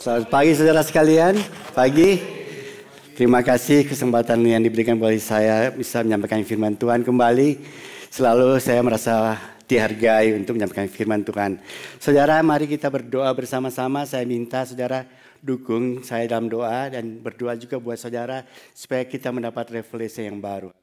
Selamat pagi saudara sekalian. Pagi. Terima kasih kesempatan yang diberikan oleh saya bisa menyampaikan firman Tuhan kembali. Selalu saya merasa dihargai untuk menyampaikan firman Tuhan. Saudara, mari kita berdoa bersama-sama. Saya minta saudara dukung saya dalam doa dan berdoa juga buat saudara supaya kita mendapat revelasi yang baru.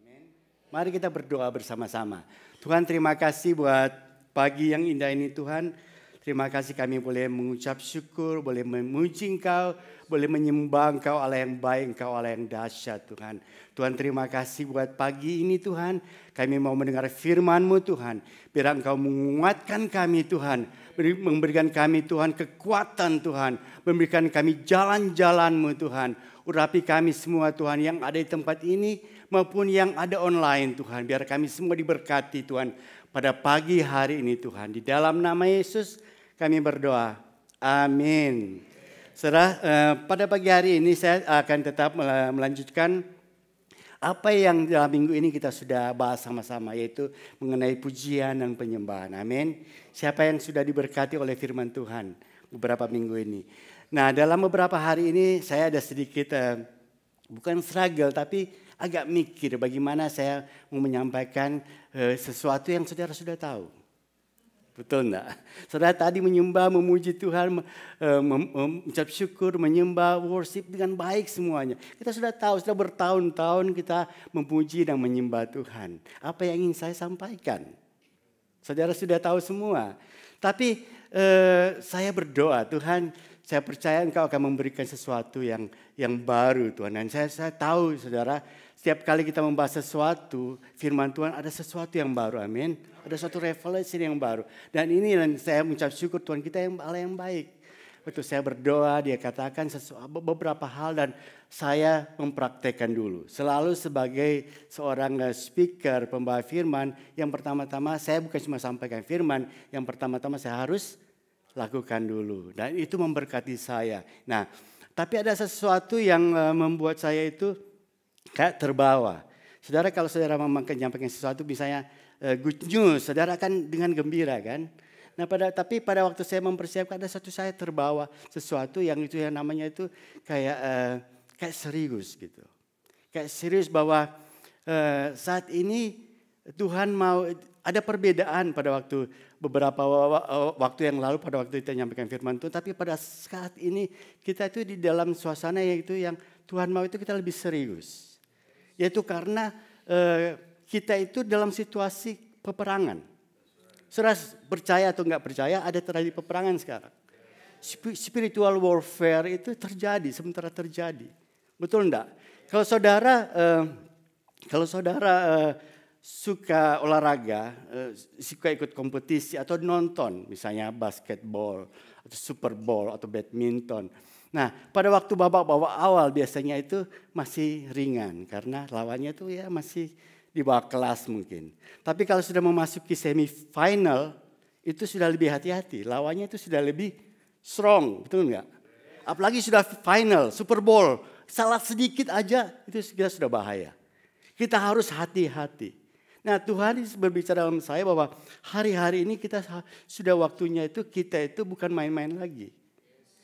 Mari kita berdoa bersama-sama. Tuhan, terima kasih buat pagi yang indah ini Tuhan. Terima kasih kami boleh mengucap syukur, boleh memuji Engkau, boleh menyembah Engkau Allah yang baik, Engkau Allah yang dahsyat Tuhan. Tuhan, terima kasih buat pagi ini Tuhan. Kami mau mendengar firman-Mu Tuhan. Biar Engkau menguatkan kami Tuhan. Memberikan kami Tuhan kekuatan Tuhan. Memberikan kami jalan-jalan-Mu Tuhan. Urapi kami semua Tuhan yang ada di tempat ini maupun yang ada online Tuhan. Biar kami semua diberkati Tuhan pada pagi hari ini Tuhan. Di dalam nama Yesus kami berdoa. Amin. Saudara, pada pagi hari ini saya akan tetap melanjutkan apa yang dalam minggu ini kita sudah bahas sama-sama, yaitu mengenai pujian dan penyembahan. Amin. Siapa yang sudah diberkati oleh firman Tuhan beberapa minggu ini. Nah, dalam beberapa hari ini saya ada sedikit bukan struggle tapi agak mikir bagaimana saya mau menyampaikan sesuatu yang saudara sudah tahu. Betul enggak? Saudara tadi menyembah, memuji Tuhan, mengucap syukur, menyembah, worship dengan baik semuanya. Kita sudah tahu, sudah bertahun-tahun kita memuji dan menyembah Tuhan. Apa yang ingin saya sampaikan? Saudara sudah tahu semua. Tapi saya berdoa, Tuhan, saya percaya Engkau akan memberikan sesuatu yang baru Tuhan. Dan saya tahu saudara, setiap kali kita membahas sesuatu, firman Tuhan ada sesuatu yang baru, amin. Ada suatu revelasi yang baru. Dan ini yang saya mengucap syukur Tuhan kita yang Allah yang baik. Waktu saya berdoa, dia katakan beberapa hal dan saya mempraktekkan dulu. Selalu sebagai seorang speaker, pembawa firman, yang pertama-tama saya bukan cuma sampaikan firman, yang pertama-tama saya harus lakukan dulu. Dan itu memberkati saya. Nah, tapi ada sesuatu yang membuat saya itu kayak terbawa. Saudara, kalau saudara menyampaikan sesuatu misalnya good news, saudara akan dengan gembira kan. Nah, tapi pada waktu saya mempersiapkan ada satu saya terbawa sesuatu yang itu yang namanya itu kayak serius gitu. Kayak serius bahwa saat ini Tuhan mau ada perbedaan pada waktu beberapa waktu yang lalu pada waktu kita menyampaikan firman Tuhan. Tapi pada saat ini kita itu di dalam suasana yaitu yang Tuhan mau itu kita lebih serius. Yaitu karena kita itu dalam situasi peperangan. Saudara percaya atau enggak percaya ada terjadi peperangan sekarang. Spiritual warfare itu terjadi, sementara terjadi. Betul enggak? Kalau saudara suka olahraga, suka ikut kompetisi atau nonton misalnya basketball atau super bowl atau badminton. Nah, pada waktu babak-babak awal biasanya itu masih ringan karena lawannya itu ya masih di bawah kelas mungkin. Tapi kalau sudah memasuki semifinal itu sudah lebih hati-hati, lawannya itu sudah lebih strong, betul enggak? Apalagi sudah final, Super Bowl, salah sedikit aja itu kita sudah bahaya. Kita harus hati-hati. Nah, Tuhan berbicara dalam saya bahwa hari-hari ini kita sudah waktunya itu kita itu bukan main-main lagi.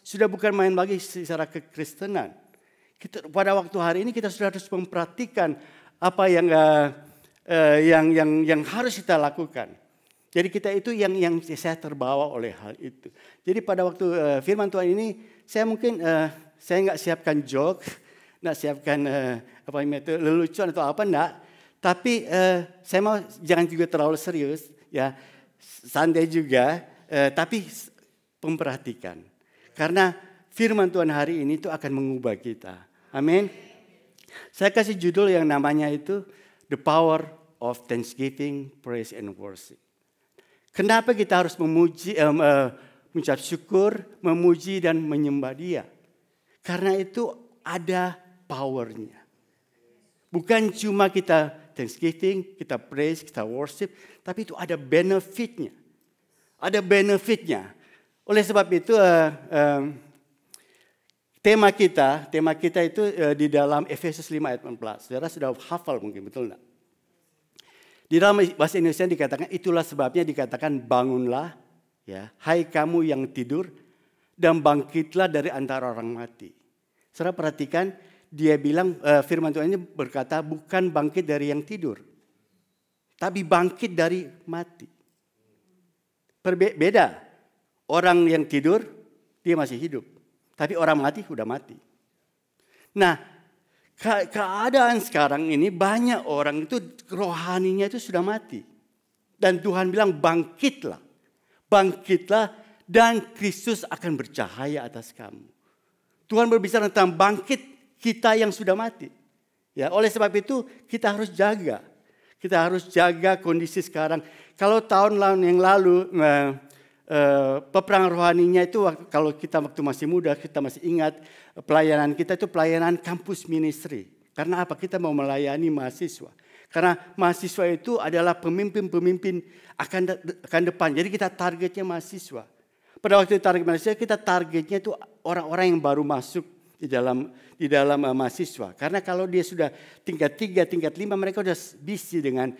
Sudah bukan main lagi secara kekristenan. Pada waktu hari ini kita sudah harus memperhatikan apa yang harus kita lakukan. Jadi kita itu yang saya terbawa oleh hal itu. Jadi pada waktu firman Tuhan ini saya mungkin saya nggak siapkan joke, nggak siapkan lelucon atau apa enggak. Tapi saya mau jangan juga terlalu serius, ya santai juga, tapi memperhatikan. Karena firman Tuhan hari ini itu akan mengubah kita. Amin. Saya kasih judul yang namanya itu The Power of Thanksgiving, Praise and Worship. Kenapa kita harus mengucap syukur, memuji dan menyembah Dia? Karena itu ada powernya. Bukan cuma kita Thanksgiving, kita praise, kita worship, tapi itu ada benefitnya. Ada benefitnya. Oleh sebab itu tema kita itu di dalam Efesus 5 ayat 14. Saudara sudah hafal mungkin, betul enggak? Di dalam bahasa Indonesia dikatakan itulah sebabnya dikatakan bangunlah, ya, hai kamu yang tidur dan bangkitlah dari antara orang mati. Saudara perhatikan, dia bilang firman Tuhan ini berkata bukan bangkit dari yang tidur, tapi bangkit dari mati. Beda. Orang yang tidur dia masih hidup, tapi orang mati sudah mati. Nah, keadaan sekarang ini banyak orang itu rohaninya itu sudah mati. Dan Tuhan bilang bangkitlah. Bangkitlah dan Kristus akan bercahaya atas kamu. Tuhan berbicara tentang bangkit kita yang sudah mati. Ya, oleh sebab itu kita harus jaga. Kita harus jaga kondisi sekarang. Kalau tahun yang lalu peperangan rohaninya itu kalau kita waktu masih muda kita masih ingat pelayanan kita itu pelayanan kampus ministry. Karena apa? Kita mau melayani mahasiswa. Karena mahasiswa itu adalah pemimpin-pemimpin akan depan. Jadi kita targetnya mahasiswa. Pada waktu target mahasiswa kita targetnya itu orang-orang yang baru masuk di dalam mahasiswa. Karena kalau dia sudah tingkat 3, tingkat 5 mereka sudah busy dengan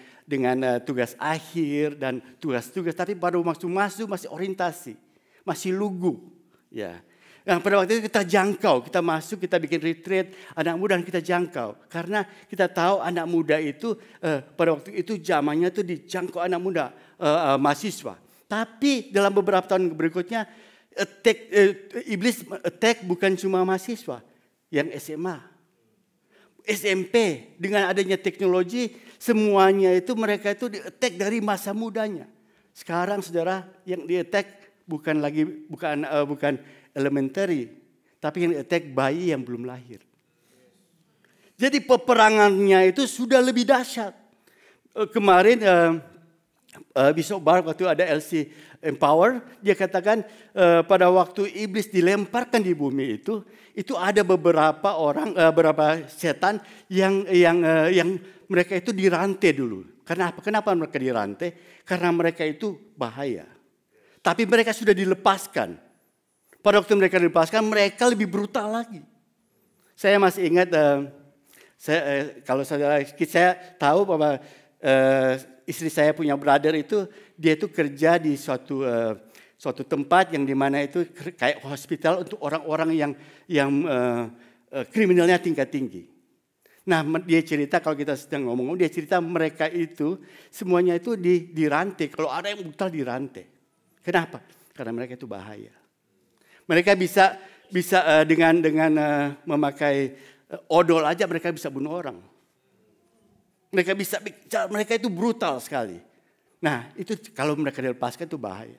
tugas akhir dan tugas-tugas. Tapi pada waktu masuk masih orientasi, masih lugu. Ya. Nah, pada waktu itu kita jangkau, kita masuk, kita bikin retreat, anak muda kita jangkau. Karena kita tahu anak muda itu pada waktu itu zamannya itu dijangkau anak muda mahasiswa. Tapi dalam beberapa tahun berikutnya iblis attack bukan cuma mahasiswa, yang SMA, SMP dengan adanya teknologi semuanya itu mereka itu di-attack dari masa mudanya. Sekarang saudara yang di-attack bukan elementary, tapi yang di-attack bayi yang belum lahir. Jadi peperangannya itu sudah lebih dahsyat. Kemarin Bishop Bark waktu ada LC Empower, dia katakan pada waktu iblis dilemparkan di bumi itu ada beberapa orang, beberapa setan yang mereka itu dirantai dulu. Karena apa? Kenapa mereka dirantai? Karena mereka itu bahaya. Tapi mereka sudah dilepaskan. Pada waktu mereka dilepaskan, mereka lebih brutal lagi. Saya masih ingat, saya tahu bahwa istri saya punya brother itu, dia itu kerja di suatu tempat yang dimana itu kayak hospital untuk orang-orang yang kriminalnya tingkat tinggi. Nah, dia cerita kalau kita sedang ngomong, dia cerita mereka itu semuanya itu dirantai. Kalau ada yang brutal dirantai. Kenapa? Karena mereka itu bahaya. Mereka bisa dengan memakai odol aja mereka bisa bunuh orang. Mereka itu brutal sekali. Nah, itu kalau mereka dilepaskan itu bahaya.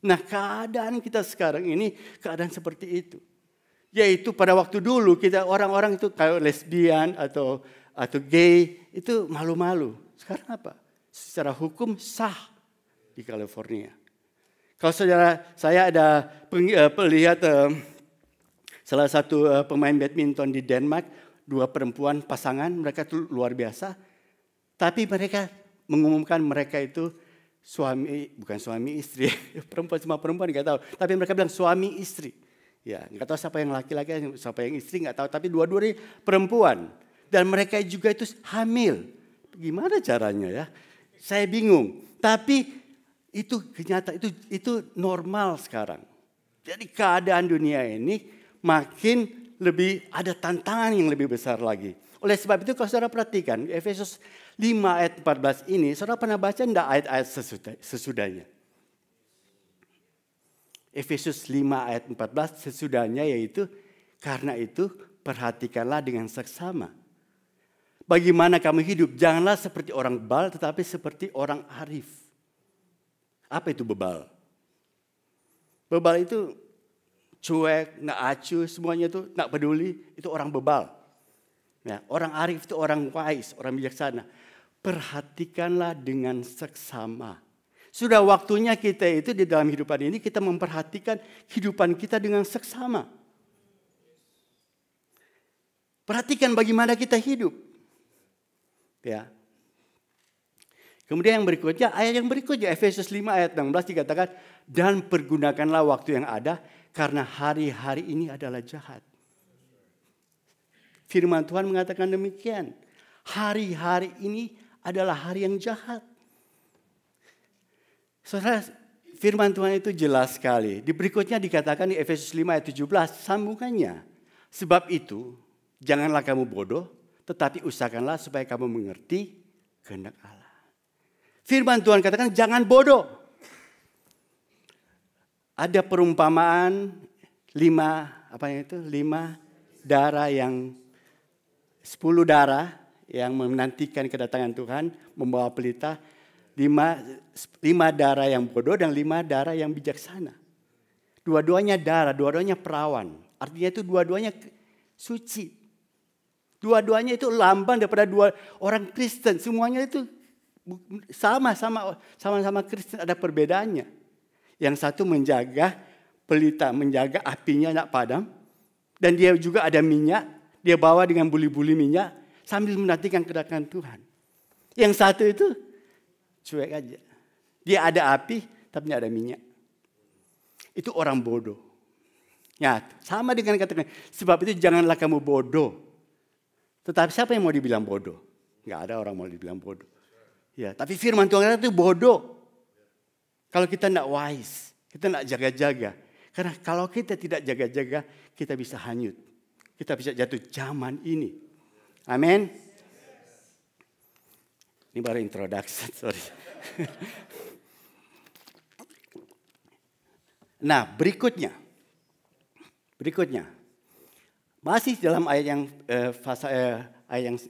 Nah, keadaan kita sekarang ini keadaan seperti itu. Yaitu pada waktu dulu kita orang-orang itu kayak lesbian atau gay itu malu-malu. Sekarang apa? Secara hukum sah di California. Kalau saudara saya ada melihat salah satu pemain badminton di Denmark, 2 perempuan pasangan, mereka itu luar biasa. Tapi mereka mengumumkan mereka itu bukan suami istri, perempuan sama perempuan nggak tahu. Tapi mereka bilang suami istri. Ya, nggak tahu siapa yang laki-laki, siapa yang istri nggak tahu. Tapi dua-duanya perempuan dan mereka juga itu hamil. Gimana caranya ya? Saya bingung. Tapi itu kenyataan, itu normal sekarang. Jadi keadaan dunia ini makin lebih ada tantangan yang lebih besar lagi. Oleh sebab itu kalau saudara perhatikan Efesus 5 ayat 14 ini, saudara pernah baca enggak ayat-ayat sesudahnya? Efesus 5 ayat 14 sesudahnya yaitu, karena itu perhatikanlah dengan seksama. Bagaimana kamu hidup, janganlah seperti orang bebal tetapi seperti orang arif. Apa itu bebal? Bebal itu cuek, nggak acuh, semuanya itu nggak peduli, itu orang bebal. Ya, orang arif itu orang wise, orang bijaksana. Perhatikanlah dengan seksama. Sudah waktunya kita itu di dalam kehidupan ini kita memperhatikan kehidupan kita dengan seksama. Perhatikan bagaimana kita hidup. Ya. Kemudian ayat yang berikutnya Efesus 5 ayat 16 dikatakan, dan pergunakanlah waktu yang ada karena hari-hari ini adalah jahat. Firman Tuhan mengatakan demikian. Hari-hari ini adalah hari yang jahat. Saudara, firman Tuhan itu jelas sekali. Di berikutnya dikatakan di Efesus 5 ayat 17 sambungannya. Sebab itu janganlah kamu bodoh, tetapi usahakanlah supaya kamu mengerti kehendak Allah. Firman Tuhan katakan jangan bodoh. Ada perumpamaan 5 darah yang 10 darah yang menantikan kedatangan Tuhan membawa pelita. 5 darah yang bodoh dan 5 darah yang bijaksana. Dua-duanya darah, dua-duanya perawan. Artinya itu dua-duanya suci. Dua-duanya itu lambang daripada dua orang Kristen. Semuanya itu sama-sama Kristen, ada perbedaannya. Yang satu menjaga pelita, menjaga apinya tidak padam. Dan dia juga ada minyak, dia bawa dengan buli-buli minyak sambil menantikan kedatangan Tuhan. Yang satu itu cuek aja. Dia ada api tapi tidak ada minyak. Itu orang bodoh. Ya, sama dengan katakan, sebab itu janganlah kamu bodoh. Tetapi siapa yang mau dibilang bodoh? Enggak ada orang mau dibilang bodoh. Ya, tapi firman Tuhan itu bodoh. Kalau kita tidak wise, kita tidak jaga-jaga. Karena kalau kita tidak jaga-jaga, kita bisa hanyut. Kita bisa jatuh zaman ini. Amin. Ini baru introduction, sorry. Nah, berikutnya. Masih dalam ayat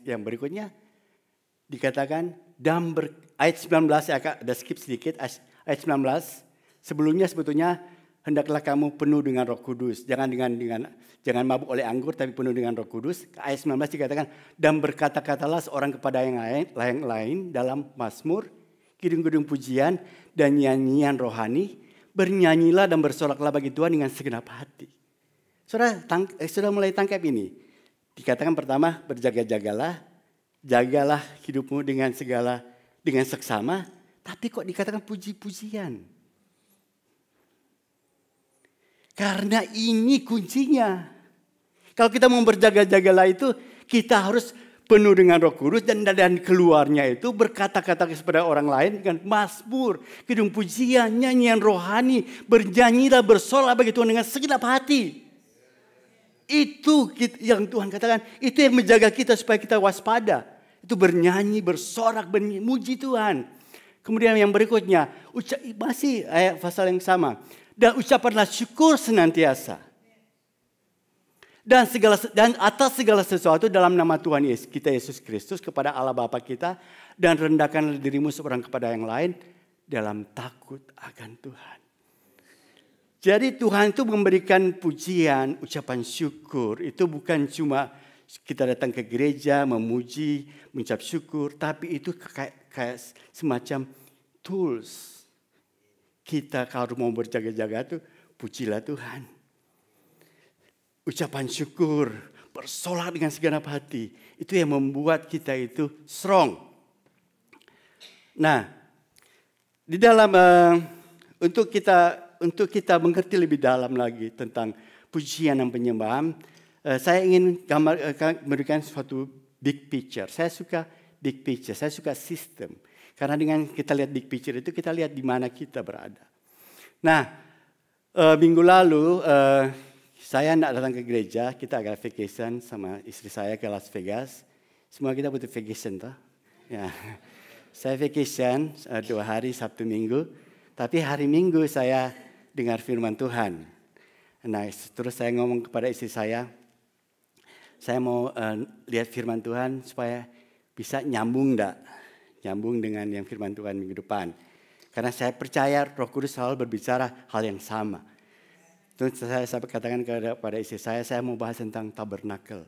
yang berikutnya dikatakan ayat 19, ada skip sedikit, ayat 19. Sebelumnya sebetulnya hendaklah kamu penuh dengan Roh Kudus. Jangan mabuk oleh anggur tapi penuh dengan Roh Kudus. Ayat 19 dikatakan dan berkata-katalah seorang kepada yang lain dalam mazmur, kidung-kidung pujian dan nyanyian rohani, bernyanyilah dan bersoraklah bagi Tuhan dengan segenap hati. Sudah mulai tangkap ini. Dikatakan pertama berjaga-jagalah, jagalah hidupmu dengan seksama, tapi kok dikatakan puji-pujian? Karena ini kuncinya. Kalau kita mau berjaga-jagalah itu, kita harus penuh dengan Roh Kudus dan keluarnya itu berkata-kata kepada orang lain dengan mazmur, kidung pujian, nyanyian rohani, bernyanyilah, bersorak bagi Tuhan dengan segenap hati. Itu yang Tuhan katakan, itu yang menjaga kita supaya kita waspada. Itu bernyanyi, bersorak, memuji Tuhan. Kemudian yang berikutnya, masih ayat pasal yang sama. Dan ucapkanlah syukur senantiasa. Dan atas segala sesuatu dalam nama Tuhan kita Yesus Kristus kepada Allah Bapa kita. Dan rendahkanlah dirimu seorang kepada yang lain dalam takut akan Tuhan. Jadi Tuhan itu memberikan pujian, ucapan syukur. Itu bukan cuma kita datang ke gereja, memuji, mengucap syukur. Tapi itu kayak semacam tools. Kita kalau mau berjaga-jaga itu pujilah Tuhan. Ucapan syukur, bersorak dengan segenap hati. Itu yang membuat kita itu strong. Nah, di dalam untuk kita mengerti lebih dalam lagi tentang pujian dan penyembahan, saya ingin memberikan suatu big picture. Saya suka big picture, saya suka sistem. Karena dengan kita lihat big picture itu kita lihat di mana kita berada. Nah, minggu lalu saya tidak datang ke gereja, kita agak vacation sama istri saya ke Las Vegas. Semua kita butuh vacation toh. Ya. Saya vacation 2 hari Sabtu Minggu, tapi hari Minggu saya dengar firman Tuhan. Nah, terus saya ngomong kepada istri saya mau lihat firman Tuhan supaya bisa nyambung dengan yang firman Tuhan minggu depan. Karena saya percaya Roh Kudus selalu berbicara hal yang sama. Terus saya katakan kepada istri saya mau bahas tentang tabernakel.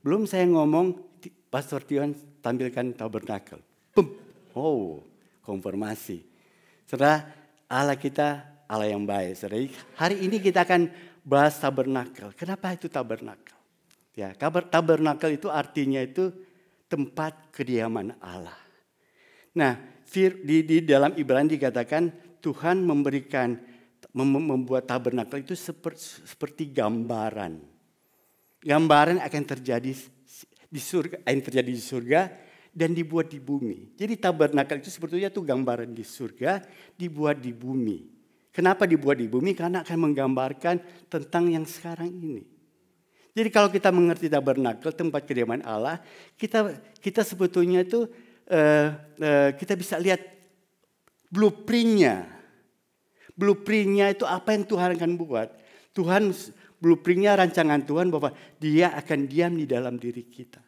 Belum saya ngomong, Pastor Tion tampilkan tabernakel. Oh, konfirmasi. Saudara, Allah kita Allah yang baik. Saudara, hari ini kita akan bahas tabernakel. Kenapa itu tabernakel? Ya, tabernakel itu artinya itu tempat kediaman Allah. Nah, di dalam Ibrani dikatakan Tuhan membuat tabernakel itu seperti gambaran. Gambaran akan terjadi di surga, dan dibuat di bumi. Jadi tabernakel itu sebetulnya itu gambaran di surga dibuat di bumi. Kenapa dibuat di bumi? Karena akan menggambarkan tentang yang sekarang ini. Jadi kalau kita mengerti tabernakel, tempat kediaman Allah, kita sebetulnya itu kita bisa lihat blueprintnya. Blueprintnya itu apa yang Tuhan akan buat. Tuhan blueprintnya rancangan Tuhan bahwa Dia akan diam di dalam diri kita.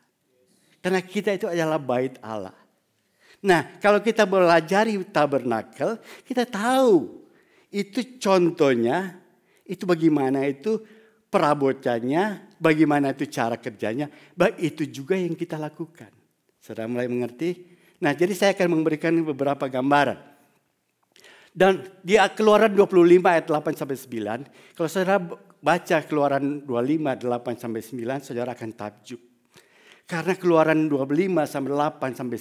Karena kita itu adalah bait Allah. Nah, kalau kita belajari tabernakel, kita tahu itu contohnya, itu bagaimana itu perabotannya, bagaimana itu cara kerjanya, baik itu juga yang kita lakukan. Sudah mulai mengerti? Nah, jadi saya akan memberikan beberapa gambaran. Dan di Keluaran 25 ayat 8 sampai 9, kalau saudara baca Keluaran 25 8 sampai 9, saudara akan takjub. Karena Keluaran 25 sampai 8 sampai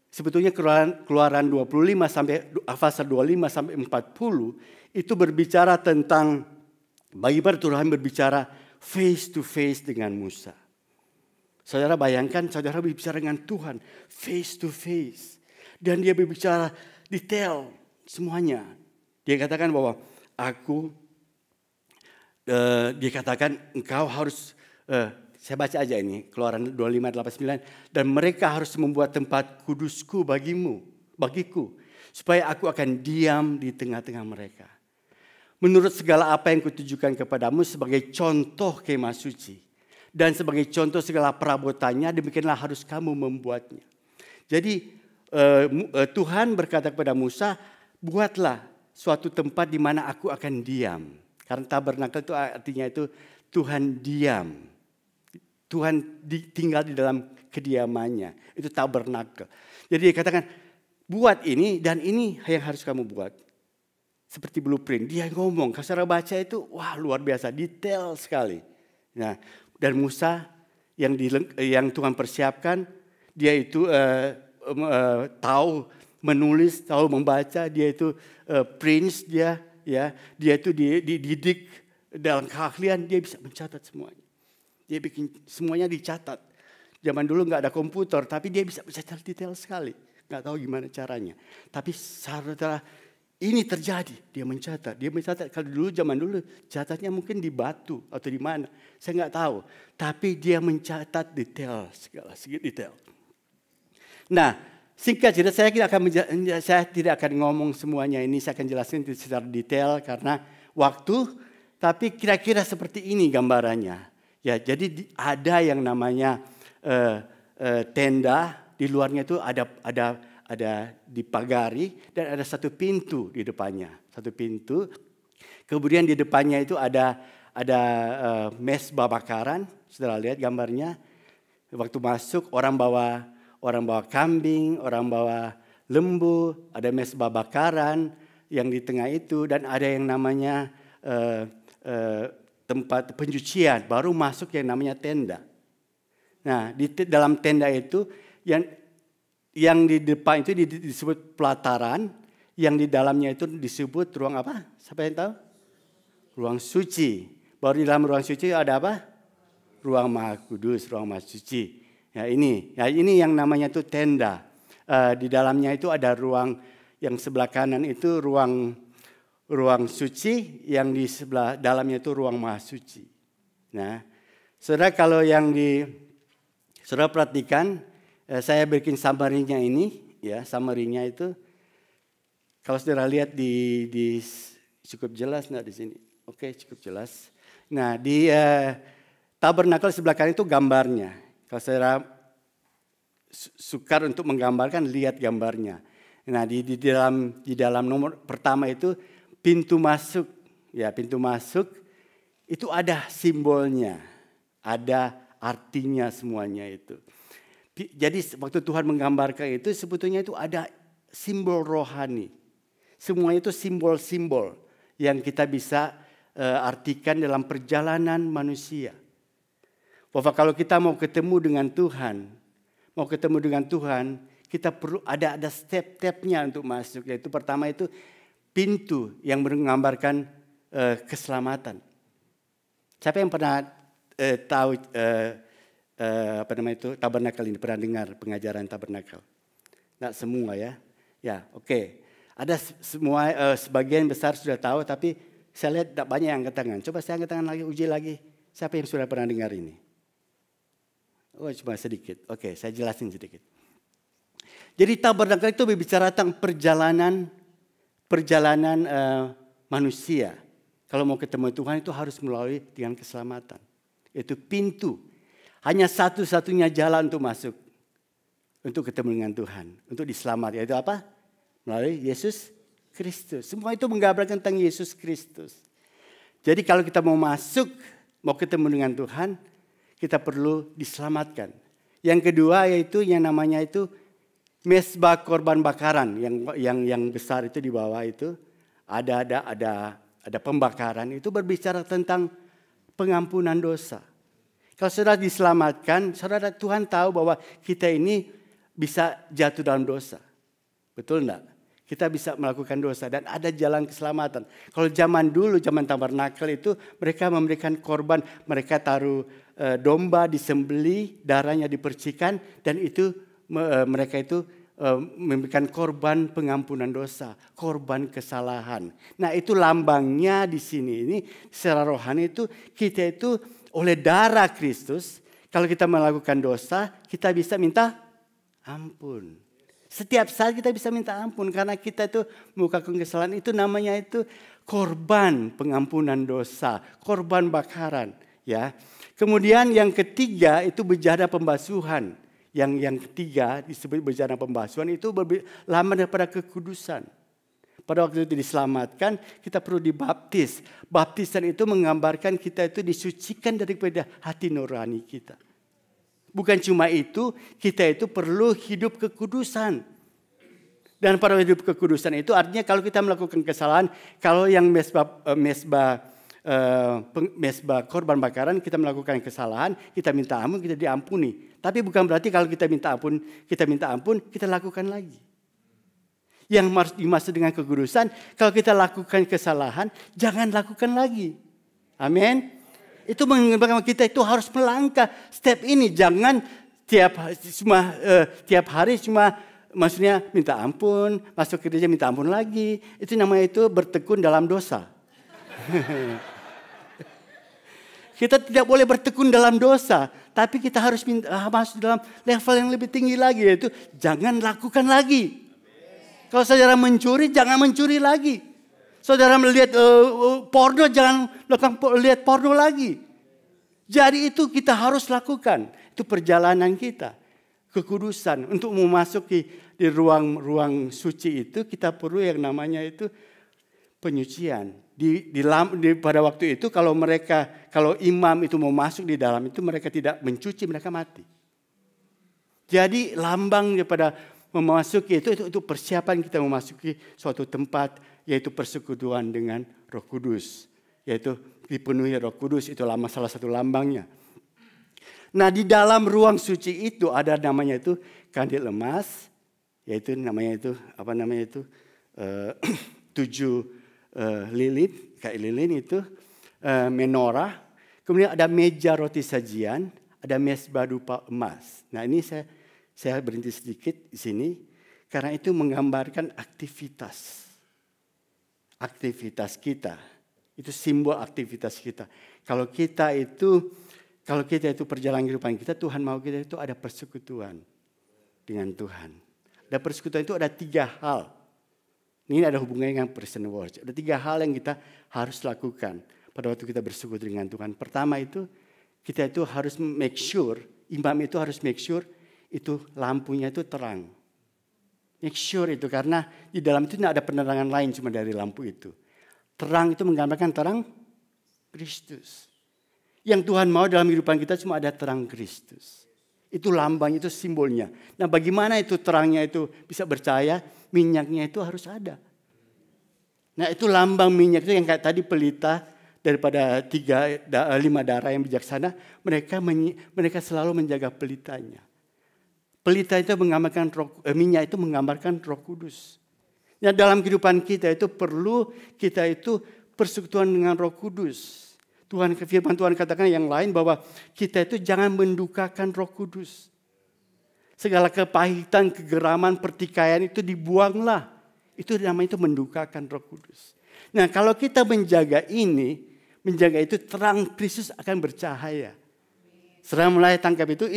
sebetulnya Keluaran 25 sampai pasal 25 sampai 40 itu berbicara tentang bagaimana Tuhan berbicara face to face dengan Musa. Saudara bayangkan saudara berbicara dengan Tuhan face to face. Dan dia berbicara detail semuanya. Dia katakan bahwa dia katakan engkau harus, saya baca aja ini Keluaran 25 8 9. Dan mereka harus membuat tempat kudusku bagiku. Supaya aku akan diam di tengah-tengah mereka. Menurut segala apa yang kutujukan kepadamu sebagai contoh kemah suci. Dan sebagai contoh segala perabotannya, demikianlah harus kamu membuatnya. Jadi Tuhan berkata kepada Musa, buatlah suatu tempat di mana aku akan diam. Karena tabernakel itu artinya itu Tuhan diam. Tuhan tinggal di dalam kediamannya. Itu tabernakel. Jadi dia katakan, buat ini dan ini yang harus kamu buat. Seperti blueprint. Dia ngomong, kalau saudara baca itu, wah luar biasa, detail sekali. Nah, dan Musa yang Tuhan persiapkan, dia itu tahu menulis, tahu membaca, dia itu prince dia itu dididik dalam keahlian, dia bisa mencatat semuanya. Dia bikin semuanya dicatat. Zaman dulu nggak ada komputer, tapi dia bisa mencatat detail sekali. Nggak tahu gimana caranya. Tapi saudara, ini terjadi, dia mencatat. Kalau zaman dulu catatnya mungkin di batu atau di mana. Saya nggak tahu. Tapi dia mencatat detail, segala segi detail. Nah, singkat cerita saya tidak akan ngomong semuanya ini. Saya akan jelaskan secara detail karena waktu. Tapi kira-kira seperti ini gambarannya. Ya, jadi ada yang namanya tenda. Di luarnya itu ada dipagari dan ada satu pintu di depannya, satu pintu. Kemudian di depannya itu ada mesbah bakaran. Saudara lihat gambarnya. Waktu masuk orang bawa kambing, orang bawa lembu, ada mesbah bakaran yang di tengah itu dan ada yang namanya tempat pencucian. Baru masuk yang namanya tenda. Nah, di dalam tenda itu yang di depan itu disebut pelataran, yang di dalamnya itu disebut ruang apa? Siapa yang tahu? Ruang suci. Baru di dalam ruang suci ada apa? Ruang Maha Kudus, ruang Maha Suci. Ya ini yang namanya itu tenda. Di dalamnya itu ada ruang yang sebelah kanan itu ruang suci, yang di sebelah dalamnya itu ruang Maha Suci. Nah, saudara kalau saudara perhatikan. Saya bikin summary-nya ini, ya summary-nya itu kalau saudara lihat di cukup jelas nggak di sini? Oke, cukup jelas. Nah di tabernakel sebelah kanan itu gambarnya. Kalau saudara sukar untuk menggambarkan, lihat gambarnya. Nah di dalam nomor pertama itu pintu masuk, ya pintu masuk itu ada simbolnya, ada artinya semuanya itu. Jadi waktu Tuhan menggambarkan itu sebetulnya itu ada simbol rohani. Semuanya itu simbol-simbol yang kita bisa artikan dalam perjalanan manusia. Bahwa kalau kita mau ketemu dengan Tuhan, kita perlu ada step-stepnya untuk masuk. Yaitu pertama itu pintu yang menggambarkan keselamatan. Siapa yang pernah tahu tabernakel ini, pernah dengar pengajaran tabernakel? Nggak semua ya. Ya, oke. Ada semua sebagian besar sudah tahu, tapi saya lihat tidak banyak yang angkat tangan. Coba saya angkat tangan lagi, uji lagi. Siapa yang sudah pernah dengar ini? Oh, cuma sedikit. Oke, saya jelasin sedikit. Jadi tabernakel itu berbicara tentang perjalanan manusia. Kalau mau ketemu Tuhan itu harus melalui dengan keselamatan. Itu pintu. Hanya satu-satunya jalan untuk masuk. Untuk ketemu dengan Tuhan. Untuk diselamatkan. Yaitu apa? Melalui Yesus Kristus. Semua itu menggambarkan tentang Yesus Kristus. Jadi kalau kita mau masuk, mau ketemu dengan Tuhan, kita perlu diselamatkan. Yang kedua yaitu yang namanya itu mesbah korban bakaran. Yang besar itu di bawah itu. Ada pembakaran. Itu berbicara tentang pengampunan dosa. Kalau saudara diselamatkan, saudara Tuhan tahu bahwa kita ini bisa jatuh dalam dosa. Betul enggak? Kita bisa melakukan dosa dan ada jalan keselamatan. Kalau zaman dulu, zaman tabernakel itu mereka memberikan korban. Mereka taruh domba disembelih, darahnya dipercikan. Dan itu mereka itu memberikan korban pengampunan dosa. Korban kesalahan. Nah itu lambangnya di sini. Ini secara rohani itu kita itu oleh darah Kristus. Kalau kita melakukan dosa, kita bisa minta ampun. Setiap saat kita bisa minta ampun karena kita itu melakukan kesalahan. Itu namanya itu korban pengampunan dosa, korban bakaran, ya. Kemudian yang ketiga itu bejana pembasuhan. Yang ketiga disebut bejana pembasuhan itu lambang daripada kekudusan. Pada waktu itu diselamatkan, kita perlu dibaptis. Baptisan itu menggambarkan kita itu disucikan daripada hati nurani kita. Bukan cuma itu, kita itu perlu hidup kekudusan. Dan pada hidup kekudusan itu artinya kalau kita melakukan kesalahan, kalau yang mesbah korban bakaran kita melakukan kesalahan, kita minta ampun, kita diampuni. Tapi bukan berarti kalau kita minta ampun, kita lakukan lagi. Yang dimaksud dengan kekudusan, kalau kita lakukan kesalahan, jangan lakukan lagi. Amin. Itu menggambarkan kita itu harus melangkah step ini. Jangan tiap hari cuma maksudnya minta ampun, masuk ke gereja minta ampun lagi. Itu namanya itu bertekun dalam dosa. Kita tidak boleh bertekun dalam dosa. Tapi kita harus masuk dalam level yang lebih tinggi lagi. Yaitu jangan lakukan lagi. Kalau saudara mencuri, jangan mencuri lagi. Saudara melihat porno, jangan lihat porno lagi. Jadi itu kita harus lakukan. Itu perjalanan kita. Kekudusan. Untuk memasuki di ruang suci itu kita perlu yang namanya itu penyucian. Pada waktu itu kalau imam itu mau masuk di dalam itu mereka tidak mencuci, mereka mati. Jadi lambang daripada memasuki itu persiapan kita memasuki suatu tempat yaitu persekutuan dengan Roh Kudus, yaitu dipenuhi Roh Kudus, itu salah satu lambangnya. Nah di dalam ruang suci itu ada namanya itu kandil emas, yaitu namanya itu 7 lilin, kayak lilin itu menorah. Kemudian ada meja roti sajian, ada mesbah dupa emas. Nah ini saya berhenti sedikit di sini karena itu menggambarkan aktivitas kita. Itu simbol aktivitas kita. Kalau kita itu perjalanan kehidupan kita, Tuhan mau kita itu ada persekutuan dengan Tuhan. Ada persekutuan itu ada 3 hal. Ini ada hubungannya dengan personal worship. Ada 3 hal yang kita harus lakukan pada waktu kita bersekutu dengan Tuhan. Pertama itu kita itu harus make sure, imam itu harus make sure itu lampunya itu terang. Make sure itu karena di dalam itu tidak ada penerangan lain cuma dari lampu itu. Terang itu menggambarkan terang Kristus. Yang Tuhan mau dalam kehidupan kita cuma ada terang Kristus. Itu lambang, itu simbolnya. Nah bagaimana itu terangnya itu bisa bercahaya? Minyaknya itu harus ada. Nah itu lambang minyak itu yang kayak tadi pelita daripada 5 darah yang bijaksana. Mereka selalu menjaga pelitanya. Pelita itu menggambarkan minyak itu menggambarkan Roh Kudus. Nah, dalam kehidupan kita itu perlu kita itu persekutuan dengan Roh Kudus. Firman Tuhan katakan yang lain bahwa kita itu jangan mendukakan Roh Kudus. Segala kepahitan, kegeraman, pertikaian itu dibuanglah. Itu namanya itu mendukakan Roh Kudus. Nah, kalau kita menjaga ini, menjaga itu terang Kristus akan bercahaya. Setelah mulai tangkap itu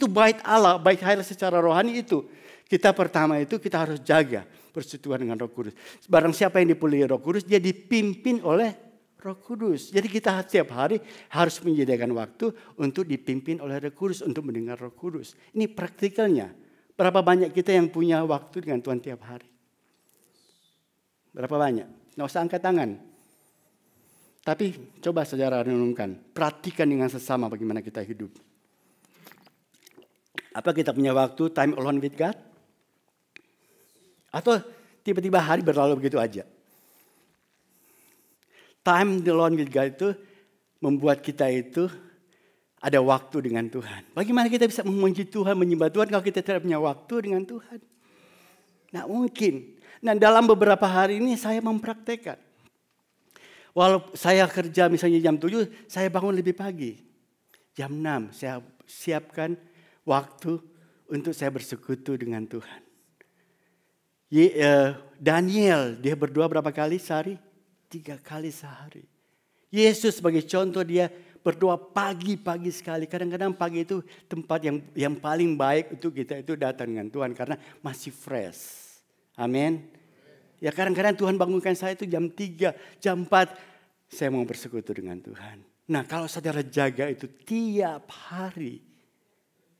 bait Allah, bait Allah secara rohani itu. Kita pertama itu kita harus jaga persekutuan dengan Roh Kudus. Barang siapa yang dipenuhi Roh Kudus, dia dipimpin oleh Roh Kudus. Jadi kita setiap hari harus menyediakan waktu untuk dipimpin oleh Roh Kudus, untuk mendengar Roh Kudus. Ini praktikalnya. Berapa banyak kita yang punya waktu dengan Tuhan tiap hari? Berapa banyak? Nggak usah angkat tangan. Tapi coba saudara renungkan. Perhatikan dengan sesama bagaimana kita hidup. Apa kita punya waktu time alone with God? Atau tiba-tiba hari berlalu begitu aja? Time alone with God itu membuat kita itu ada waktu dengan Tuhan. Bagaimana kita bisa memuji Tuhan, menyembah Tuhan kalau kita tidak punya waktu dengan Tuhan? Nggak mungkin. Nah, dalam beberapa hari ini saya mempraktekkan. Walau saya kerja misalnya jam 7, saya bangun lebih pagi. Jam 6 saya siapkan waktu untuk saya bersekutu dengan Tuhan. Daniel, dia berdoa berapa kali sehari? 3 kali sehari. Yesus sebagai contoh dia berdoa pagi-pagi sekali. Kadang-kadang pagi itu tempat yang paling baik untuk kita itu datang dengan Tuhan karena masih fresh. Amin. Ya kadang-kadang Tuhan bangunkan saya itu jam 3, jam 4. Saya mau bersekutu dengan Tuhan. Nah kalau saudara jaga itu tiap hari.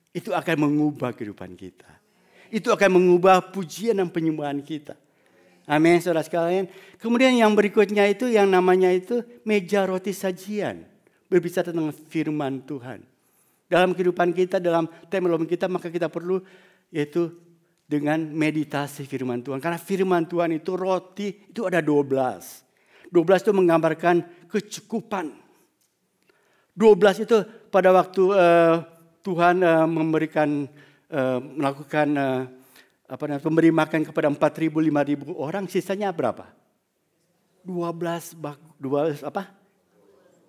Itu akan mengubah kehidupan kita. Itu akan mengubah pujian dan penyembahan kita. Amin saudara sekalian. Kemudian yang berikutnya itu yang namanya itu meja roti sajian. Berbicara tentang firman Tuhan. Dalam kehidupan kita, dalam tema kita maka kita perlu yaitu dengan meditasi firman Tuhan. Karena firman Tuhan itu roti itu ada 12. 12 itu menggambarkan kecukupan. 12 itu pada waktu Tuhan melakukan memberi makan kepada 4.000, 5.000 orang, sisanya berapa? 12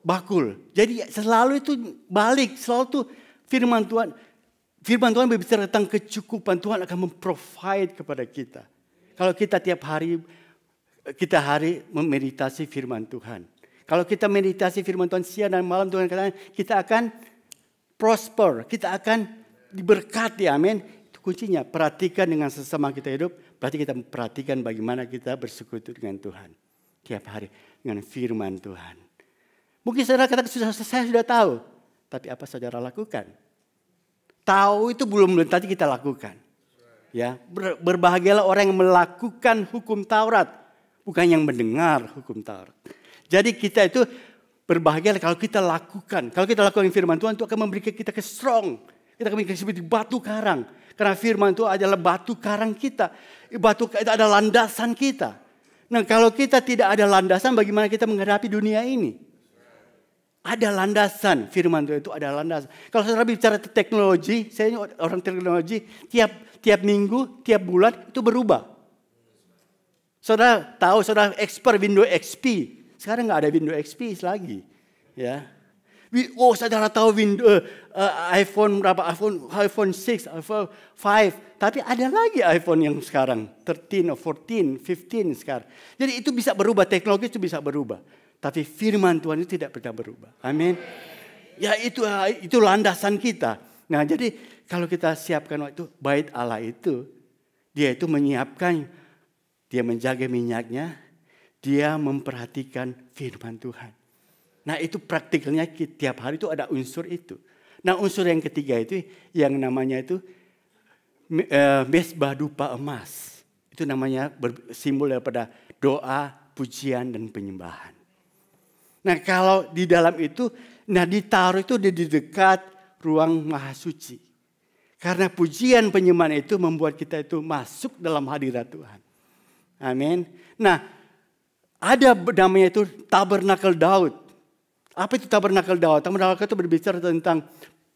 bakul. Jadi selalu itu balik, selalu itu firman Tuhan. Firman Tuhan berbicara tentang kecukupan. Tuhan akan memprovide kepada kita. Kalau kita tiap hari, memeditasi firman Tuhan. Kalau kita meditasi firman Tuhan siang dan malam, Tuhan katakan kita akan prosper. Kita akan diberkati, amin. Itu kuncinya. Perhatikan dengan sesama kita hidup. Berarti kita perhatikan bagaimana kita bersekutu dengan Tuhan. Tiap hari dengan firman Tuhan. Mungkin saudara katakan saya sudah tahu. Tapi apa saudara lakukan? Tahu itu belum tadi kita lakukan. Ya, berbahagialah orang yang melakukan hukum Taurat, bukan yang mendengar hukum Taurat. Jadi kita itu berbahagia kalau kita lakukan. Kalau kita lakukan firman Tuhan, itu akan memberikan kita strong. Kita akan memberikan seperti batu karang. Karena firman itu adalah batu karang kita. Batu itu adalah landasan kita. Nah, kalau kita tidak ada landasan, bagaimana kita menghadapi dunia ini? Ada landasan, firman Tuhan itu ada landasan. Kalau saudara bicara teknologi, saya orang teknologi, tiap minggu, tiap bulan itu berubah. Saudara tahu, saudara expert Windows XP. Sekarang nggak ada Windows XP lagi. Ya. Saudara tahu Windows iPhone berapa? iPhone 6, iPhone 5. Tapi ada lagi iPhone yang sekarang 13, 14, 15 sekarang. Jadi itu bisa berubah, teknologi itu bisa berubah. Tapi firman Tuhan itu tidak pernah berubah. Amin. Ya itu landasan kita. Nah jadi kalau kita siapkan waktu bait Allah itu. Dia itu menyiapkan. Dia menjaga minyaknya. Dia memperhatikan firman Tuhan. Nah itu praktikalnya tiap hari itu ada unsur itu. Nah unsur yang ketiga itu yang namanya itu mesbah dupa emas. Itu namanya simbol daripada doa, pujian dan penyembahan. Nah kalau di dalam itu, ditaruh itu di dekat ruang maha suci. Karena pujian penyembahan itu membuat kita itu masuk dalam hadirat Tuhan. Amin. Nah ada namanya itu tabernakel Daud. Apa itu tabernakel Daud? Tabernakel itu berbicara tentang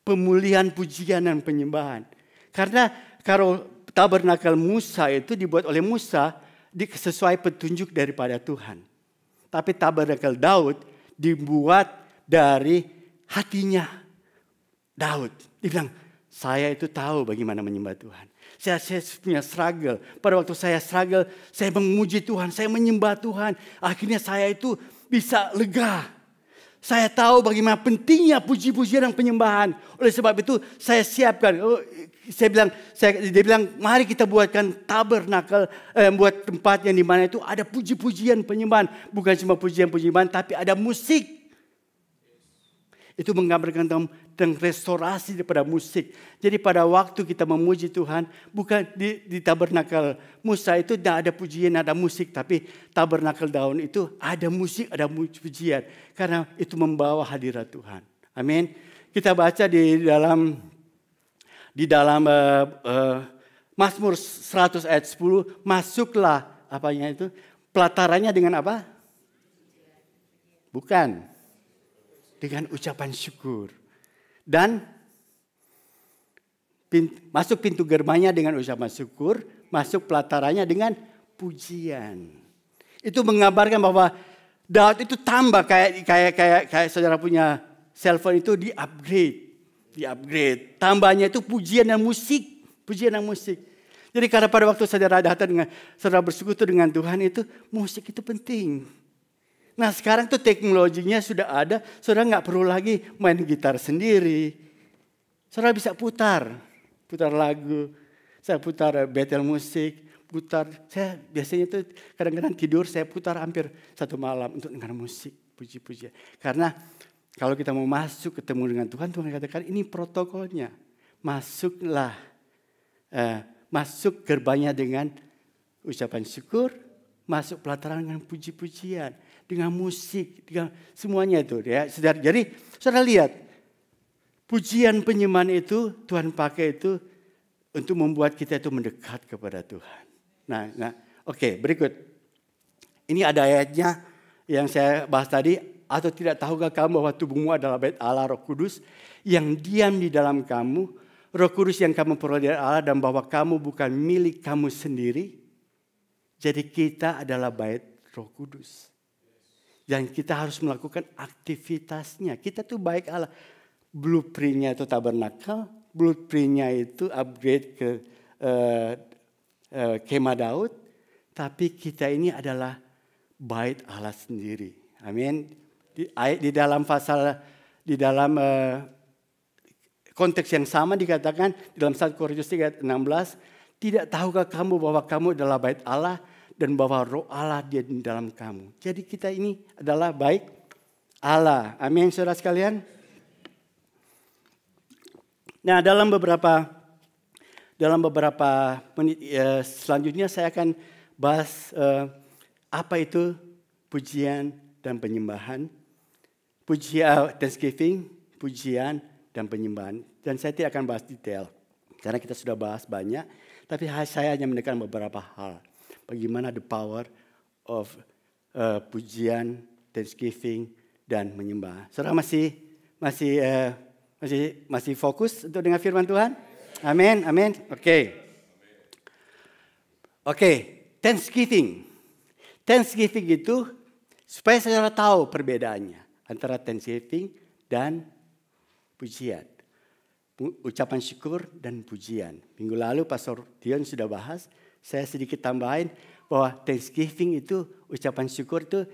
pemulihan pujian dan penyembahan. Karena kalau tabernakel Musa itu dibuat oleh Musa sesuai petunjuk daripada Tuhan. Tapi tabernakel Daud dibuat dari hatinya Daud. Dia bilang, saya itu tahu bagaimana menyembah Tuhan. Saya punya struggle. Pada waktu saya struggle, saya memuji Tuhan, saya menyembah Tuhan. Akhirnya saya itu bisa lega. Saya tahu bagaimana pentingnya puji-pujian dan penyembahan. Oleh sebab itu saya siapkan. Dia bilang, mari kita buatkan tabernakel, buat tempat yang di mana itu ada puji-pujian penyembahan. Bukan cuma pujian-pujian, tapi ada musik. Itu menggambarkan tentang restorasi daripada musik. Jadi pada waktu kita memuji Tuhan, bukan di tabernakel Musa itu tidak ada pujian, ada musik. Tapi tabernakel Daud itu ada musik, ada pujian. Karena itu membawa hadirat Tuhan. Amin. Kita baca di dalam Mazmur 100 ayat 10. Masuklah apanya itu? Pelatarannya dengan apa? Bukan. Dengan ucapan syukur. Dan masuk pintu gerbangnya dengan ucapan syukur. Masuk pelatarannya dengan pujian. Itu menggambarkan bahwa Daud itu tambah kayak saudara punya cellphone itu di-upgrade. Tambahnya itu pujian dan musik. Pujian dan musik. Jadi karena pada waktu saudara datang dengan saudara bersekutu dengan Tuhan itu, musik itu penting. Nah sekarang tuh teknologinya sudah ada, saudara nggak perlu lagi main gitar sendiri. Saudara bisa putar lagu, saya putar battle musik, saya biasanya tuh kadang-kadang tidur saya putar hampir 1 malam untuk dengar musik, puji-pujian. Karena kalau kita mau masuk ketemu dengan Tuhan, Tuhan katakan ini protokolnya. Masuklah, masuk gerbangnya dengan ucapan syukur, masuk pelataran dengan puji-pujian. Dengan musik, dengan semuanya itu. Ya. Jadi saudara lihat, pujian penyembahan itu Tuhan pakai itu untuk membuat kita itu mendekat kepada Tuhan. Nah, oke, berikut. Ini ada ayatnya yang saya bahas tadi. Atau tidak tahukah kamu bahwa tubuhmu adalah bait Allah Roh Kudus yang diam di dalam kamu. Roh Kudus yang kamu peroleh dari Allah dan bahwa kamu bukan milik kamu sendiri. Jadi kita adalah bait Roh Kudus. Dan kita harus melakukan aktivitasnya. Kita tuh baik Allah. Blueprintnya itu tabernakel. Blueprintnya itu upgrade ke kemah Daud. Tapi kita ini adalah bait Allah sendiri. Amin. Di dalam konteks yang sama dikatakan di dalam 1 Korintus 3:16. Tidak tahukah kamu bahwa kamu adalah bait Allah? Dan bahwa roh Allah dia di dalam kamu. Jadi kita ini adalah baik Allah. Amin saudara sekalian. Nah dalam beberapa menit selanjutnya saya akan bahas apa itu pujian dan penyembahan. Thanksgiving, pujian dan penyembahan. Dan saya tidak akan bahas detail. Karena kita sudah bahas banyak. Tapi saya hanya menekan beberapa hal. Bagaimana the power of pujian, thanksgiving, dan menyembah. Saudara masih fokus untuk dengar firman Tuhan? Amin, amin. Oke, thanksgiving. Thanksgiving itu supaya saudara tahu perbedaannya antara thanksgiving dan pujian. Ucapan syukur dan pujian. Minggu lalu Pastor Dion sudah bahas. Saya sedikit tambahin bahwa Thanksgiving itu ucapan syukur itu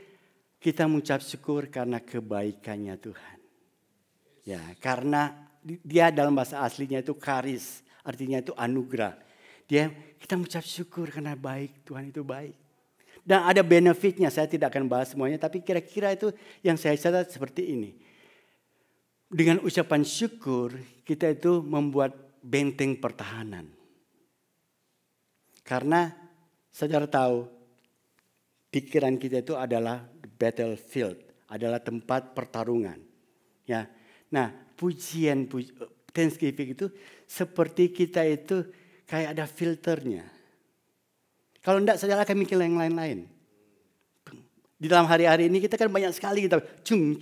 kita mengucap syukur karena kebaikannya Tuhan. Ya, karena dia dalam bahasa aslinya itu karis, artinya itu anugerah. Kita mengucap syukur karena baik, Tuhan itu baik. Dan ada benefitnya, saya tidak akan bahas semuanya, tapi kira-kira itu yang saya catat seperti ini. Dengan ucapan syukur kita itu membuat benteng pertahanan. Karena saudara tahu pikiran kita itu adalah battlefield, adalah tempat pertarungan. Ya. Nah, Thanksgiving itu seperti kita itu kayak ada filternya. Kalau enggak saudara akan mikir yang lain-lain. Di dalam hari-hari ini kita kan banyak sekali kita cung.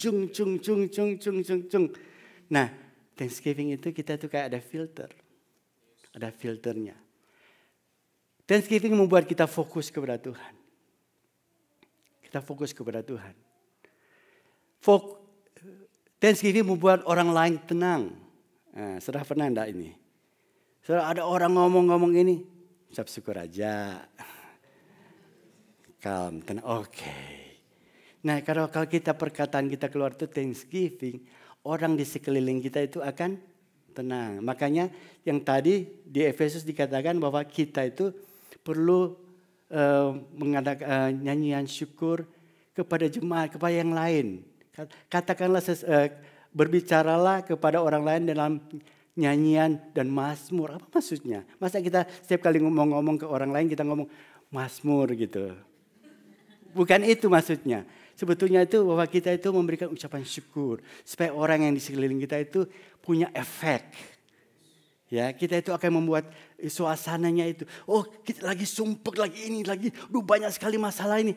Nah, Thanksgiving itu kita tuh kayak ada filter. Ada filternya. Thanksgiving membuat kita fokus kepada Tuhan. Kita fokus kepada Tuhan. Thanksgiving membuat orang lain tenang. Nah, saudara pernah enggak ini? Saudara ada orang ngomong-ngomong ini, ucap syukur aja. Calm, tenang, oke. Nah kalau kita perkataan kita keluar itu Thanksgiving, orang di sekeliling kita itu akan tenang. Makanya yang tadi di Efesus dikatakan bahwa kita itu perlu mengadakan nyanyian syukur kepada jemaat, kepada yang lain. Katakanlah berbicaralah kepada orang lain dalam nyanyian dan mazmur. Apa maksudnya? Masa kita setiap kali ngomong-ngomong ke orang lain kita ngomong mazmur gitu. Bukan itu maksudnya. Sebetulnya itu bahwa kita itu memberikan ucapan syukur. Supaya orang yang di sekeliling kita itu punya efek. Ya, kita itu akan membuat suasananya itu. Oh kita lagi sumpek, lagi ini, lagi banyak sekali masalah ini.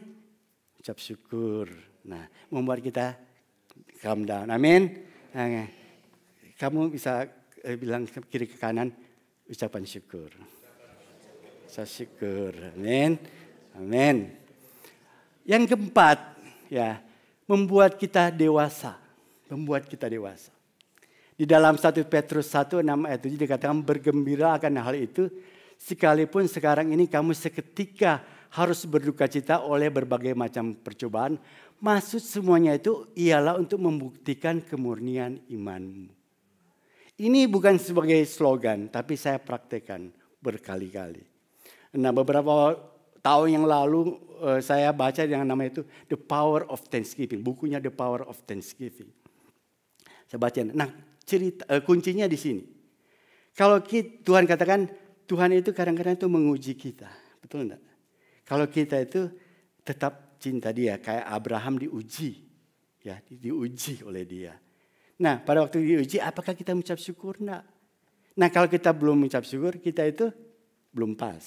Ucap syukur. Nah membuat kita calm down. Amin. Nah, kamu bisa bilang kiri ke kanan ucapan syukur. Ucap syukur. Amin. Amin. Yang keempat, ya, membuat kita dewasa. Membuat kita dewasa. Di dalam 1 Petrus 1, 6 ayat 7 dikatakan bergembira akan hal itu. Sekalipun sekarang ini kamu seketika harus berduka cita oleh berbagai macam percobaan. Maksud semuanya itu ialah untuk membuktikan kemurnian imanmu. Ini bukan sebagai slogan, tapi saya praktekkan berkali-kali. Nah beberapa tahun yang lalu saya baca yang namanya itu The Power of Thanksgiving. Bukunya The Power of Thanksgiving. Saya baca. Nah kuncinya di sini. Kalau Tuhan katakan, Tuhan itu kadang-kadang itu menguji kita. Betul enggak? Kalau kita itu tetap cinta dia. Kayak Abraham diuji. Ya, diuji oleh dia. Nah pada waktu diuji apakah kita mengucap syukur? Enggak. Nah kalau kita belum mengucap syukur kita itu belum pas.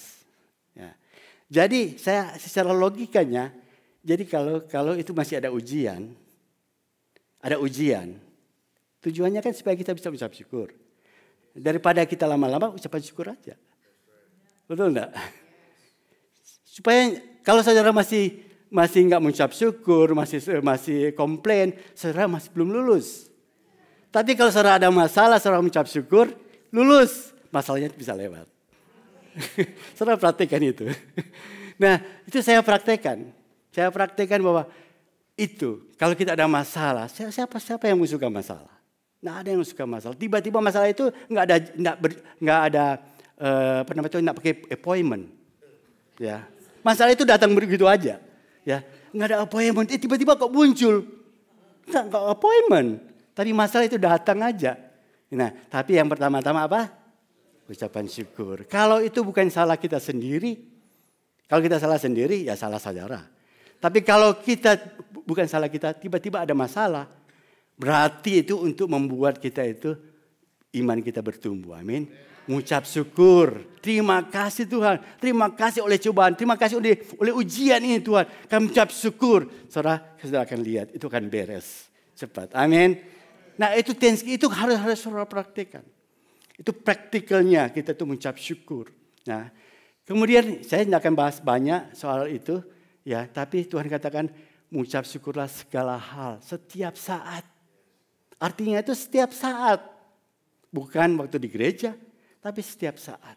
Ya. Jadi saya secara logikanya, jadi kalau itu masih ada ujian, tujuannya kan supaya kita bisa ucap syukur. Daripada kita lama-lama ucapan syukur aja. Betul enggak? Supaya kalau saudara masih nggak mengucap syukur, masih komplain, saudara masih belum lulus. Tapi kalau saudara ada masalah, saudara mengucap syukur, lulus, masalahnya bisa lewat. Saudara praktekkan itu. Nah itu saya praktekkan. Saya praktekkan bahwa itu kalau kita ada masalah, siapa yang suka masalah? Nggak ada yang suka masalah. Tiba-tiba masalah itu nggak ada nggak pakai appointment. Ya, masalah itu datang begitu aja. Ya, nggak ada appointment. Tiba-tiba kok muncul? Nggak appointment. Tapi masalah itu datang aja. Nah, tapi yang pertama-tama apa? Ucapan syukur. Kalau itu bukan salah kita sendiri, kalau kita salah sendiri ya salah saudara. Tapi kalau kita bukan salah kita, tiba-tiba ada masalah, berarti itu untuk membuat kita itu iman kita bertumbuh. Amin. Mengucap syukur. Terima kasih Tuhan. Terima kasih oleh cobaan. Terima kasih oleh ujian ini Tuhan. Kami mengucap syukur. Saudara akan lihat itu akan beres cepat. Amin. Nah itu harus saudara praktekkan. Itu praktikalnya kita tuh mengucap syukur. Nah, kemudian saya tidak akan bahas banyak soal itu, ya. Tapi Tuhan katakan mengucap syukurlah segala hal, setiap saat. Artinya itu setiap saat, bukan waktu di gereja, tapi setiap saat.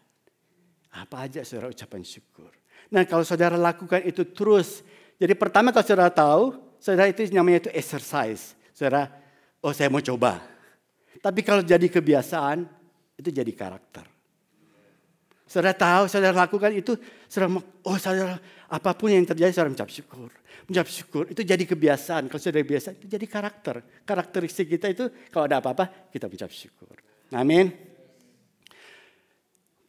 Apa aja saudara ucapan syukur. Nah, kalau saudara lakukan itu terus, jadi pertama kalau saudara tahu, saudara itu namanya itu exercise. Saudara, oh saya mau coba. Tapi kalau jadi kebiasaan, itu jadi karakter. Saudara tahu, saudara lakukan itu, saudara apapun yang terjadi saudara mengucap syukur. Mengucap syukur itu jadi kebiasaan. Kalau saudara biasa itu jadi karakter. Karakteristik kita itu kalau ada apa-apa kita mengucap syukur. Amin.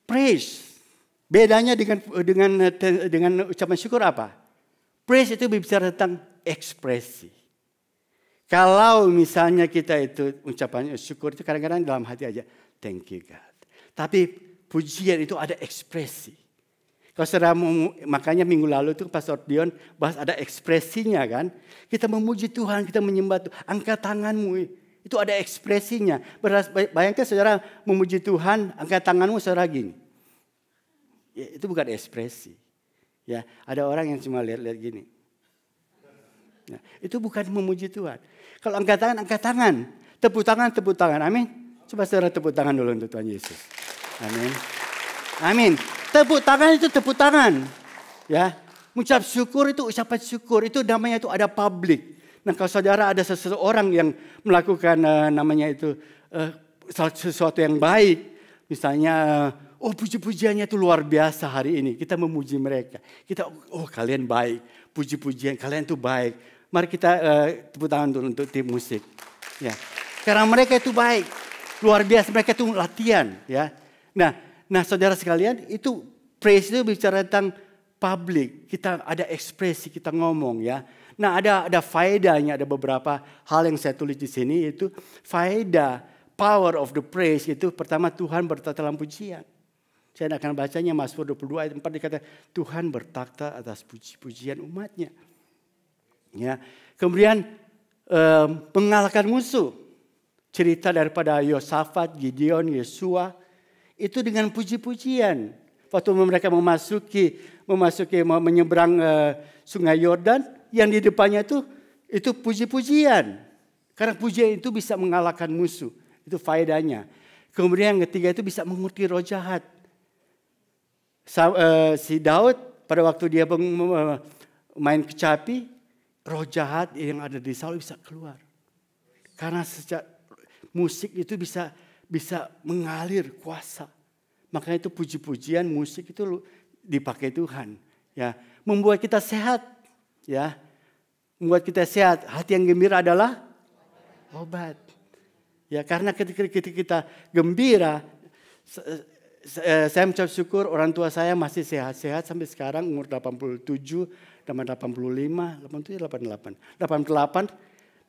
Praise. Bedanya dengan ucapan syukur apa? Praise itu berbicara tentang ekspresi. Kalau misalnya kita itu ucapan syukur itu kadang-kadang dalam hati aja. Thank you God. Tapi pujian itu ada ekspresi. Kalau saudara makanya minggu lalu itu Pastor Dion bahas ada ekspresinya kan. Kita memuji Tuhan, kita menyembah Tuhan. Angkat tanganmu, itu ada ekspresinya. Bayangkan saudara memuji Tuhan, angkat tanganmu saudara gini. Ya, itu bukan ekspresi. Ya, ada orang yang cuma lihat-lihat gini. Nah, itu bukan memuji Tuhan. Kalau angkat tangan, angkat tangan. Tepuk tangan, tepuk tangan. Amin. Coba saudara tepuk tangan dulu untuk Tuhan Yesus. Amin. Amin. Tepuk tangan itu tepuk tangan. Ya, mengucap syukur itu ucapan syukur. Itu namanya itu ada publik. Nah, kalau saudara ada seseorang yang melakukan namanya itu sesuatu yang baik. Misalnya, oh puji-pujiannya itu luar biasa hari ini. Kita memuji mereka. Kita, oh kalian baik. Puji-pujian kalian itu baik. Mari kita tepuk tangan dulu untuk tim musik. Ya, karena mereka itu baik. Luar biasa, mereka itu latihan. Ya. Nah saudara sekalian, itu praise itu bicara tentang publik. Kita ada ekspresi, kita ngomong ya. Nah ada faedahnya, ada beberapa hal yang saya tulis di sini. Itu faedah, power of the praise itu pertama Tuhan bertakhta dalam pujian. Saya akan bacanya Mazmur 22 ayat 4 dikata Tuhan bertakhta atas puji-pujian umatnya. Ya. Kemudian mengalahkan musuh. Cerita daripada Yosafat, Gideon, Yesua. Itu dengan puji-pujian. Waktu mereka menyeberang sungai Yordan, yang di depannya itu puji-pujian. Karena pujian itu bisa mengalahkan musuh. Itu faedahnya. Kemudian yang ketiga itu bisa menguti roh jahat. Si Daud pada waktu dia main kecapi, roh jahat yang ada di Saul bisa keluar. Karena sejak musik itu bisa mengalir kuasa. Makanya itu puji-pujian musik itu dipakai Tuhan. Ya, membuat kita sehat. Ya, membuat kita sehat. Hati yang gembira adalah obat. Ya, karena ketika kita gembira, saya mengucap syukur orang tua saya masih sehat-sehat sampai sekarang umur 87, 85, 87, 88.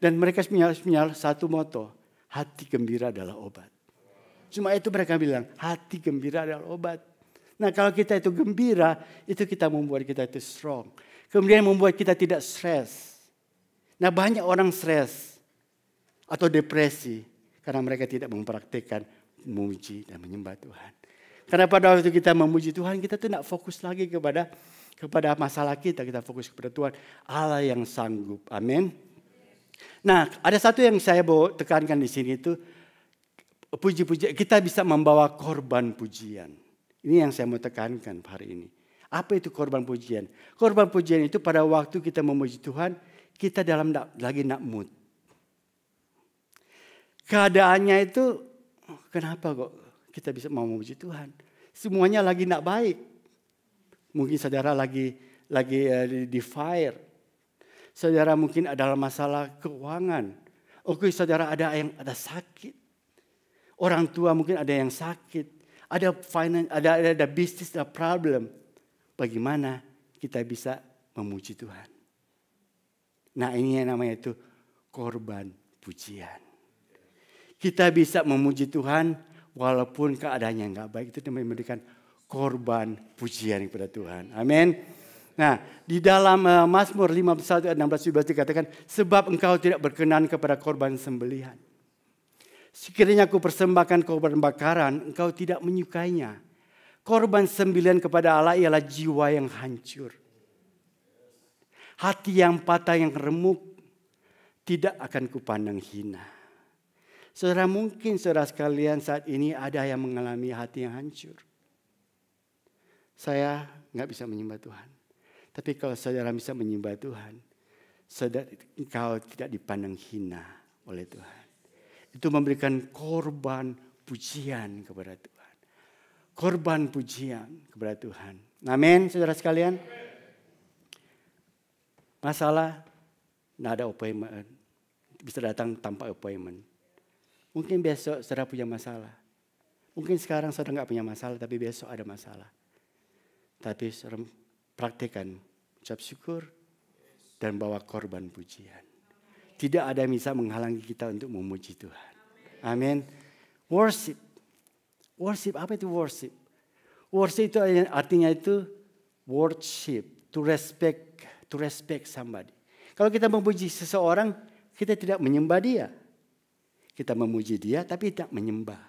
Dan mereka punya satu moto, hati gembira adalah obat. Cuma itu mereka bilang, hati gembira adalah obat. Nah kalau kita itu gembira, itu kita membuat kita itu strong. Kemudian membuat kita tidak stres. Nah banyak orang stres atau depresi karena mereka tidak mempraktikkan memuji dan menyembah Tuhan. Karena pada waktu kita memuji Tuhan, kita tuh tidak fokus lagi kepada masalah kita fokus kepada Tuhan, Allah yang sanggup. Amin. Nah, ada satu yang saya mau tekankan di sini itu puji-pujian. Kita bisa membawa korban pujian. Ini yang saya mau tekankan hari ini. Apa itu korban pujian? Korban pujian itu pada waktu kita memuji Tuhan, kita lagi nak mood. Keadaannya itu, kenapa kok kita bisa mau memuji Tuhan? Semuanya lagi nak baik. Mungkin saudara lagi di fire. Saudara mungkin ada masalah keuangan. Oke, saudara ada sakit. Orang tua mungkin ada yang sakit. Ada finance, ada bisnis, ada problem. Bagaimana kita bisa memuji Tuhan? Nah, ini yang namanya itu korban pujian. Kita bisa memuji Tuhan walaupun keadaannya enggak baik. Itu namanya memberikan korban pujian kepada Tuhan. Amin. Nah, di dalam Mazmur 51 ayat 16-17 dikatakan, sebab engkau tidak berkenan kepada korban sembelihan. Sekiranya aku persembahkan korban bakaran, engkau tidak menyukainya. Korban sembelihan kepada Allah ialah jiwa yang hancur. Hati yang patah, yang remuk, tidak akan kupandang hina. Saudara, mungkin saudara sekalian saat ini ada yang mengalami hati yang hancur. Saya nggak bisa menyembah Tuhan. Tapi kalau saudara bisa menyembah Tuhan, saudara, engkau tidak dipandang hina oleh Tuhan. Itu memberikan korban pujian kepada Tuhan. Korban pujian kepada Tuhan. Amin, saudara sekalian. Masalah, tidak ada appointment. Bisa datang tanpa appointment. Mungkin besok saudara punya masalah. Mungkin sekarang saudara nggak punya masalah, tapi besok ada masalah. Tapi saudara praktekkan ucap syukur dan bawa korban pujian. Tidak ada yang bisa menghalangi kita untuk memuji Tuhan. Amin. Worship. Worship, apa itu worship? Worship itu artinya itu worship, to respect somebody. Kalau kita memuji seseorang, kita tidak menyembah dia. Kita memuji dia tapi tidak menyembah.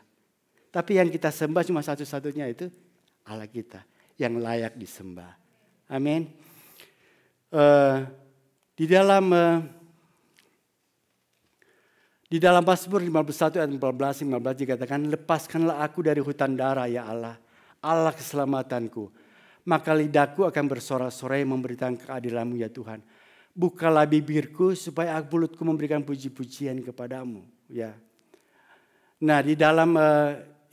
Tapi yang kita sembah cuma satu-satunya itu Allah kita yang layak disembah. Amin. Di Di dalam Mazmur 51 ayat 14 dikatakan, lepaskanlah aku dari hutan darah ya Allah, Allah keselamatanku. Maka lidahku akan bersorak-sorai memberitakan keadilan-Mu ya Tuhan. Bukalah bibirku supaya mulutku memberikan puji-pujian kepadamu. Ya. Nah di dalam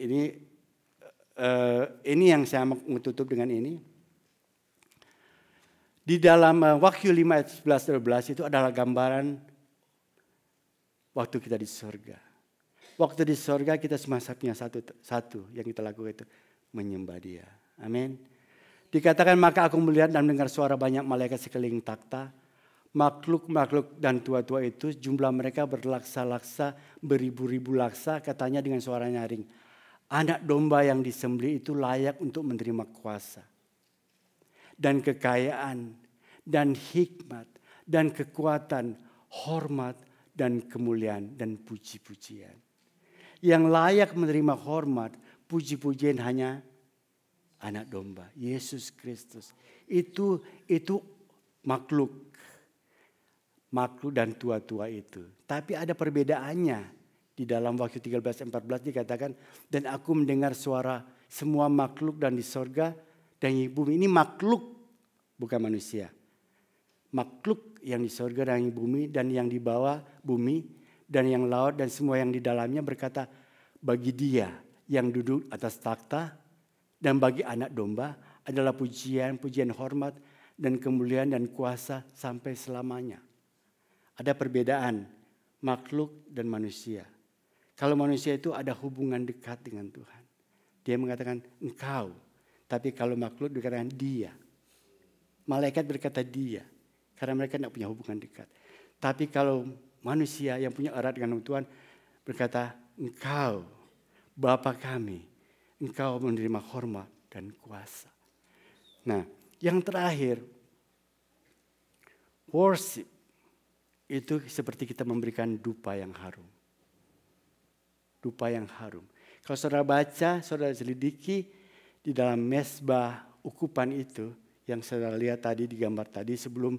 ini yang saya mau tutup dengan ini. Di dalam Wahyu 5 ayat 11-12 itu adalah gambaran waktu kita di surga. Waktu di surga kita semua punya satu yang kita lakukan itu menyembah Dia. Amin. Dikatakan maka aku melihat dan mendengar suara banyak malaikat sekeliling takhta. Makhluk-makhluk dan tua-tua itu jumlah mereka berlaksa-laksa, beribu-ribu laksa, katanya dengan suara nyaring. Anak domba yang disembelih itu layak untuk menerima kuasa dan kekayaan dan hikmat dan kekuatan, hormat dan kemuliaan dan puji-pujian. Yang layak menerima hormat, puji-pujian hanya anak domba, Yesus Kristus. Itu makhluk dan tua-tua itu. Tapi ada perbedaannya. Di dalam Wahyu 13-14 dikatakan, dan aku mendengar suara semua makhluk dan di sorga dan di bumi. Ini makhluk, bukan manusia. Makhluk yang di sorga dan di bumi dan yang di bawah bumi dan yang laut dan semua yang di dalamnya berkata, bagi Dia yang duduk atas takhta dan bagi anak domba adalah pujian, hormat dan kemuliaan dan kuasa sampai selamanya. Ada perbedaan makhluk dan manusia. Kalau manusia itu ada hubungan dekat dengan Tuhan. Dia mengatakan engkau. Tapi kalau makhluk dikatakan dia. Malaikat berkata dia. Karena mereka tidak punya hubungan dekat. Tapi kalau manusia yang punya erat dengan Tuhan berkata engkau Bapa kami. Engkau menerima hormat dan kuasa. Nah yang terakhir. Worship. Itu seperti kita memberikan dupa yang harum. Dupa yang harum. Kalau saudara baca, saudara selidiki di dalam mezbah ukupan itu, yang saudara lihat tadi di gambar tadi sebelum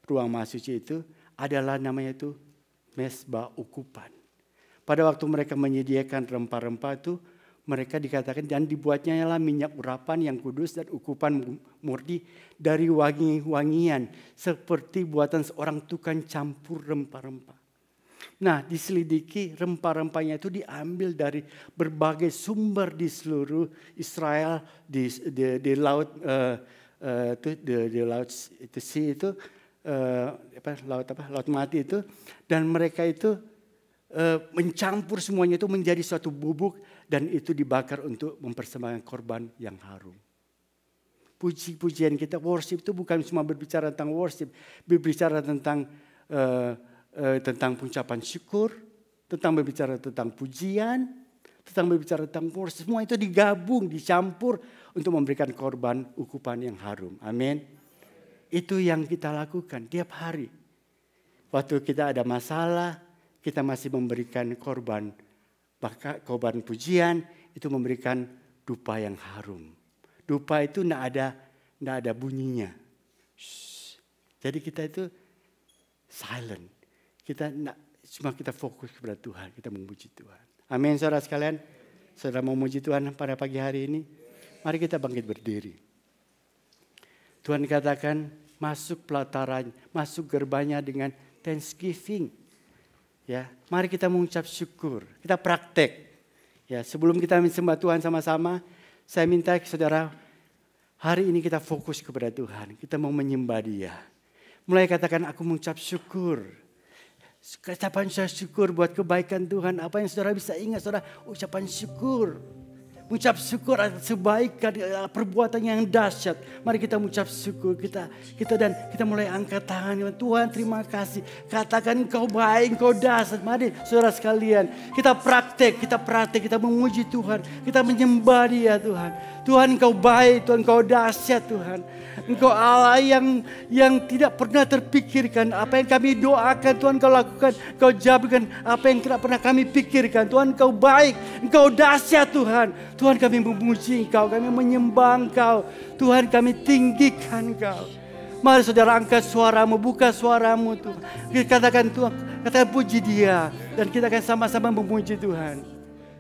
ruang maha suci itu, adalah namanya itu mezbah ukupan. Pada waktu mereka menyediakan rempah-rempah itu, mereka dikatakan dan dibuatnya ialah minyak urapan yang kudus dan ukupan murni dari wangi-wangian seperti buatan seorang tukang campur rempah-rempah. Nah diselidiki rempah-rempahnya itu diambil dari berbagai sumber di seluruh Israel di laut di laut itu laut mati itu, dan mereka itu mencampur semuanya itu menjadi suatu bubuk dan itu dibakar untuk mempersembahkan korban yang harum. Puji-pujian kita, worship itu bukan cuma berbicara tentang worship, berbicara tentang ucapan syukur, tentang berbicara tentang pujian, tentang berbicara tentang worship. Semua itu digabung, dicampur untuk memberikan korban ukupan yang harum. Amin. Itu yang kita lakukan tiap hari. Waktu kita ada masalah, kita masih memberikan korban. Maka korban pujian itu memberikan dupa yang harum. Dupa itu tidak ada bunyinya. Shh. Jadi kita itu silent. Cuma kita fokus kepada Tuhan. Kita memuji Tuhan. Amin saudara sekalian. Saudara mau memuji Tuhan pada pagi hari ini. Mari kita bangkit berdiri. Tuhan katakan masuk pelataran, masuk gerbangnya dengan thanksgiving. Ya, mari kita mengucap syukur. Kita praktek. Ya, sebelum kita menyembah Tuhan sama-sama, saya minta saudara hari ini kita fokus kepada Tuhan. Kita mau menyembah Dia. Mulai katakan aku mengucap syukur. Ucapan syukur buat kebaikan Tuhan. Apa yang saudara bisa ingat, saudara? Ucapan syukur. Mengucap syukur atas kebaikan, perbuatan yang dahsyat. Mari kita mengucap syukur. Kita mulai angkat tangan. Tuhan terima kasih. Katakan Engkau baik, Engkau dahsyat. Mari saudara sekalian. Kita praktek. Kita memuji Tuhan. Kita menyembah Dia Tuhan. Tuhan Engkau baik, Tuhan Engkau dahsyat Tuhan. Engkau Allah yang tidak pernah terpikirkan. Apa yang kami doakan Tuhan Engkau lakukan. Engkau jawabkan apa yang tidak pernah kami pikirkan. Tuhan Engkau baik, Engkau dahsyat Tuhan. Tuhan kami memuji Engkau, kami menyembah Engkau. Tuhan kami tinggikan Engkau. Mari saudara angkat suaramu, buka suaramu Tuhan. Kita katakan Tuhan, katakan puji Dia. Dan kita akan sama-sama memuji Tuhan.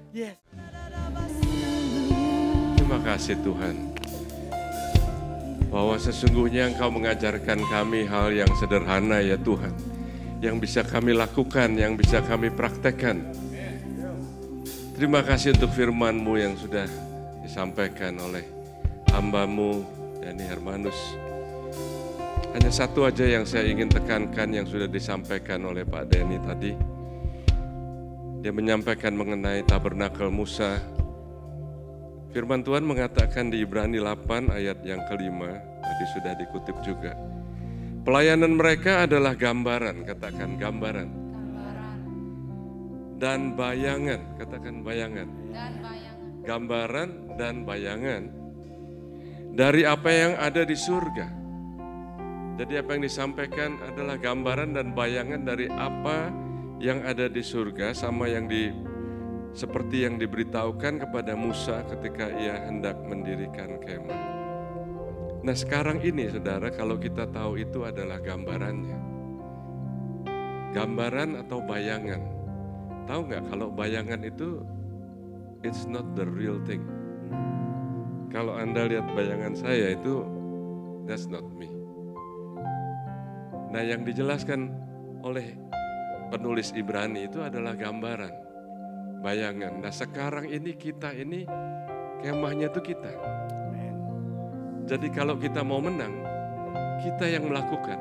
Yes. Terima kasih Tuhan. Bahwa sesungguhnya Engkau mengajarkan kami hal yang sederhana ya Tuhan. Yang bisa kami lakukan, yang bisa kami praktekkan. Terima kasih untuk firman-Mu yang sudah disampaikan oleh hamba-Mu, Denny Hermanus. Hanya satu aja yang saya ingin tekankan yang sudah disampaikan oleh Pak Denny tadi. Dia menyampaikan mengenai tabernakel Musa. Firman Tuhan mengatakan di Ibrani 8 ayat yang kelima, tadi sudah dikutip juga. Pelayanan mereka adalah gambaran, katakan gambaran. Dan bayangan, katakan bayangan. Gambaran dan bayangan dari apa yang ada di surga. Jadi apa yang disampaikan adalah gambaran dan bayangan dari apa yang ada di surga sama yang seperti yang diberitahukan kepada Musa ketika ia hendak mendirikan kemah. Nah sekarang ini saudara, kalau kita tahu itu adalah gambarannya. Gambaran atau bayangan. Tahu nggak kalau bayangan itu it's not the real thing. Kalau Anda lihat bayangan saya itu that's not me. Nah yang dijelaskan oleh penulis Ibrani itu adalah gambaran, bayangan. Nah sekarang ini kita ini kemahnya itu kita. Jadi kalau kita mau menang, kita yang melakukan.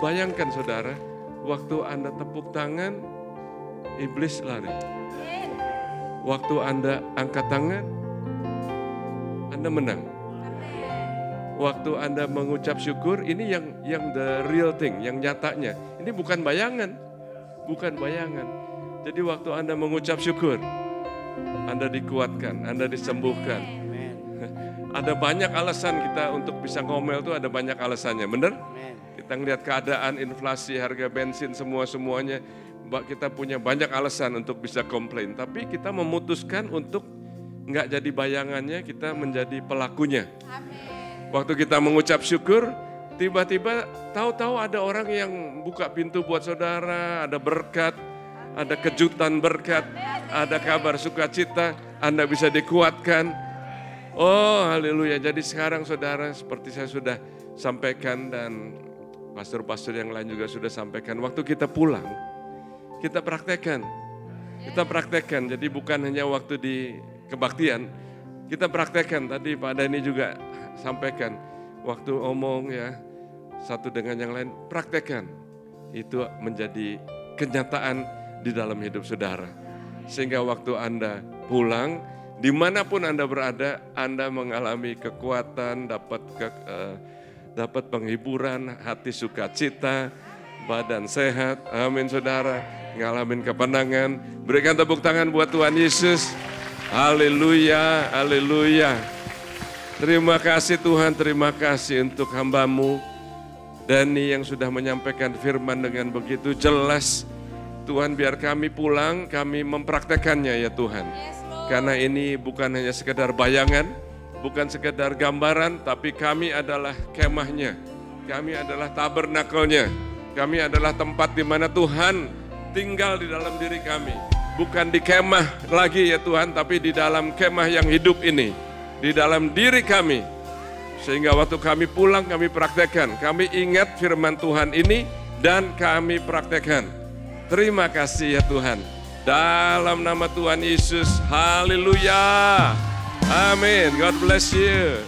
Bayangkan saudara, waktu Anda tepuk tangan, iblis lari. Waktu Anda angkat tangan, Anda menang. Waktu Anda mengucap syukur, ini yang the real thing, yang nyatanya. Ini bukan bayangan, bukan bayangan. Jadi waktu Anda mengucap syukur, Anda dikuatkan, Anda disembuhkan. Ada banyak alasan kita untuk bisa ngomel tuh, ada banyak alasannya, benar? Kita ngelihat keadaan, inflasi, harga bensin, semuanya. Kita punya banyak alasan untuk bisa komplain. Tapi kita memutuskan untuk nggak jadi bayangannya, kita menjadi pelakunya. Waktu kita mengucap syukur, tiba-tiba tahu-tahu ada orang yang buka pintu buat saudara, ada berkat, ada kejutan berkat, ada kabar sukacita, Anda bisa dikuatkan. Oh haleluya, jadi sekarang saudara seperti saya sudah sampaikan dan pastor-pastor yang lain juga sudah sampaikan, waktu kita pulang, kita praktekkan. Jadi bukan hanya waktu di kebaktian, kita praktekkan. Tadi Pak Dhani juga sampaikan, waktu omong ya, satu dengan yang lain, praktekkan. Itu menjadi kenyataan di dalam hidup saudara. Sehingga waktu Anda pulang, dimanapun Anda berada, Anda mengalami kekuatan, dapat penghiburan, hati sukacita, badan sehat, amin saudara, ngalamin kemenangan. Berikan tepuk tangan buat Tuhan Yesus. Haleluya, haleluya. Terima kasih Tuhan, terima kasih untuk hamba-Mu Dhani yang sudah menyampaikan firman dengan begitu jelas. Tuhan biar kami pulang, kami mempraktekannya ya Tuhan. Karena ini bukan hanya sekedar bayangan, bukan sekedar gambaran, tapi kami adalah kemahnya. Kami adalah tabernakelnya. Kami adalah tempat di mana Tuhan tinggal di dalam diri kami. Bukan di kemah lagi ya Tuhan, tapi di dalam kemah yang hidup ini. Di dalam diri kami. Sehingga waktu kami pulang kami praktekkan. Kami ingat firman Tuhan ini dan kami praktekkan. Terima kasih ya Tuhan. Dalam nama Tuhan Yesus. Haleluya. Amin. God bless you.